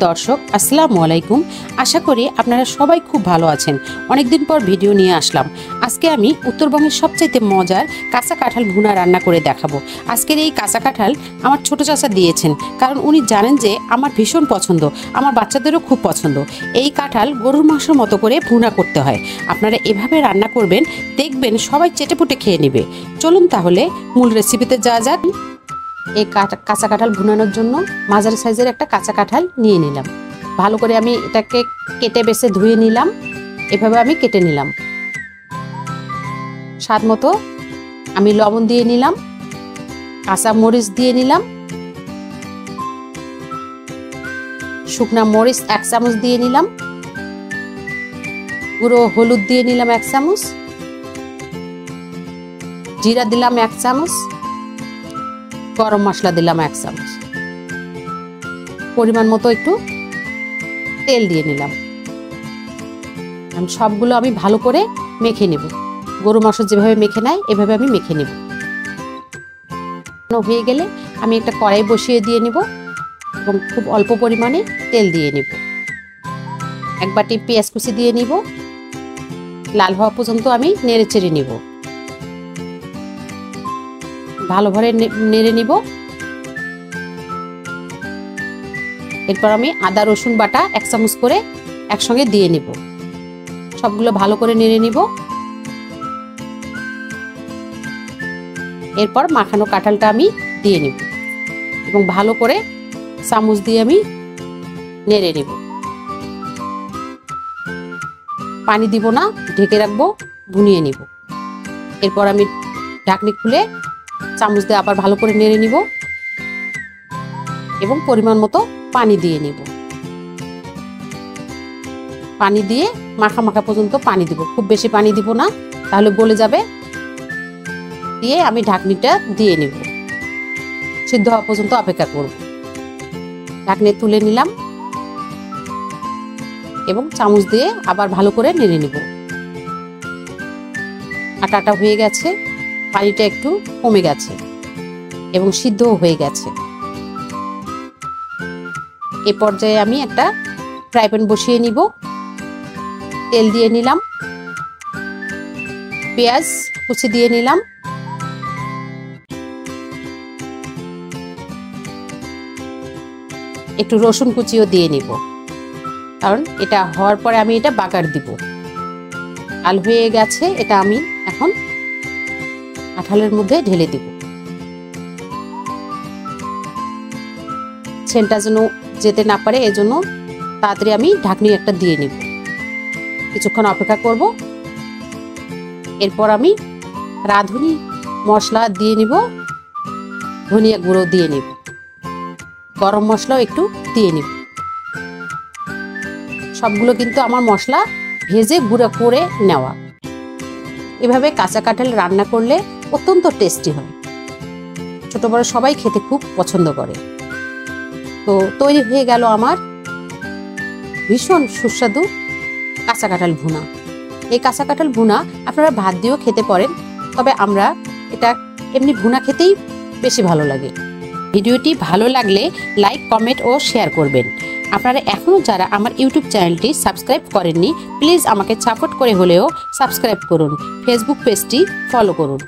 দর্শক আসসালামু আলাইকুম। আশা করি আপনারা সবাই খুব ভালো আছেন। অনেকদিন পর ভিডিও নিয়ে আসলাম। আজকে আমি উত্তরবঙ্গের সবচাইতে মজার কাঁচা কাঁঠাল ভুনা রান্না করে দেখাবো। আজকের এই কাঁচা কাঁঠাল আমার ছোট চাচা দিয়েছেন, কারণ উনি জানেন যে আমার ভীষণ পছন্দ, আমার বাচ্চাদেরও খুব পছন্দ। এই কাঁঠাল গরুর মাংসের মতো করে ভুনা করতে হয়। আপনারা এভাবে রান্না করবেন, দেখবেন সবাই চেটেপুটে খেয়ে নেবে। চলুন তাহলে মূল রেসিপিতে যাওয়া যাক। এই কাঁচা কাঁঠাল ভুনানোর জন্য মাঝারি সাইজের একটা কাঁচা কাঁঠাল নিয়ে নিলাম। ভালো করে আমি এটাকে কেটে বেছে ধুয়ে নিলাম। এভাবে আমি কেটে নিলাম। স্বাদ মতো আমি লবণ দিয়ে নিলাম, কাঁচা মরিচ দিয়ে নিলাম, শুকনা মরিচ 1 চামচ দিয়ে নিলাম, গুঁড়ো হলুদ দিয়ে নিলাম 1 চামচ, জিরা দিলাম 1 চামচ, গরম মশলা দিলাম 1 চামচ, পরিমাণ মতো একটু তেল দিয়ে নিলাম। সবগুলো আমি ভালো করে মেখে নেব। গরু মাংস যেভাবে মেখে নেয় এভাবে আমি মেখে নেব। হয়ে গেলে আমি একটা কড়াই বসিয়ে দিয়ে নিব এবং খুব অল্প পরিমাণে তেল দিয়ে নিব। 1 বাটি পেঁয়াজ কুচি দিয়ে নিব। লাল হওয়া পর্যন্ত আমি নেড়ে চেড়ে নিব। ভালোভাবে নেড়ে নিব। এরপর আমি আদা রসুন বাটা 1 চামচ করে একসঙ্গে দিয়ে নিব। সবগুলো ভালো করে নেড়ে নিব। এরপর মাখানো কাঁঠালটা আমি দিয়ে নিব এবং ভালো করে চামচ দিয়ে আমি নেড়ে নিব। পানি দিব না, ঢেকে রাখবো, ভুনিয়ে নিব। এরপর আমি ঢাকনি খুলে চামচ দিয়ে আবার ভালো করে নেড়ে নিব এবং পরিমাণ মতো পানি দিয়ে নিব। পানি দিয়ে মাখা মাখা পর্যন্ত পানি দিব। খুব বেশি পানি দিব না, তাহলে গলে যাবে। দিয়ে আমি ঢাকনিটা দিয়ে নিব। সিদ্ধ হওয়া পর্যন্ত অপেক্ষা করব। ঢাকনি তুলে নিলাম এবং চামচ দিয়ে আবার ভালো করে নেড়ে নিব। আটাটা হয়ে গেছে, পানিটা একটু কমে গেছে এবং সিদ্ধও হয়ে গেছে। এ পর্যায়ে আমি একটা ফ্রাই প্যান বসিয়ে নিব। তেল দিয়ে নিলাম, পেঁয়াজ কুচি দিয়ে নিলাম, একটু রসুন কুচিও দিয়ে নিব, কারণ এটা হওয়ার পরে আমি এটা বাগার দিব। লাল হয়ে গেছে, এটা আমি এখন কাঁঠালের মধ্যে ঢেলে দিব। সেন্টটা যেন যেতে না পারে এজন্য তাড়াতাড়ি আমি ঢাকনি একটা দিয়ে নিব। কিছুক্ষণ অপেক্ষা করব। এরপর আমি রাঁধুনি মশলা দিয়ে নিব, ধনিয়া গুঁড়ো দিয়ে নিব, গরম মশলাও একটু দিয়ে নিব। সবগুলো কিন্তু আমার মশলা ভেজে গুঁড়ো করে নেওয়া। এভাবে কাঁচা কাঁঠাল রান্না করলে অত্যন্ত টেস্টি হয়। ছোট বড় সবাই খেতে খুব পছন্দ করে। তো তৈরি হয়ে গেল আমার ভীষণ সুস্বাদু কাঁচা কাঁঠাল ভুনা। এই কাঁচা কাঁঠাল ভুনা আপনারা ভাত দিয়েও খেতে পারেন, তবে আমরা এটা এমনি ভুনা খেতেই বেশি ভালো লাগে। ভিডিওটি ভালো লাগলে লাইক, কমেন্ট ও শেয়ার করবেন। আপনারা এখনও যারা আমার ইউটিউব চ্যানেলটি সাবস্ক্রাইব করেননি, প্লিজ আমাকে সাপোর্ট করে হলেও সাবস্ক্রাইব করুন। ফেসবুক পেজটি ফলো করুন।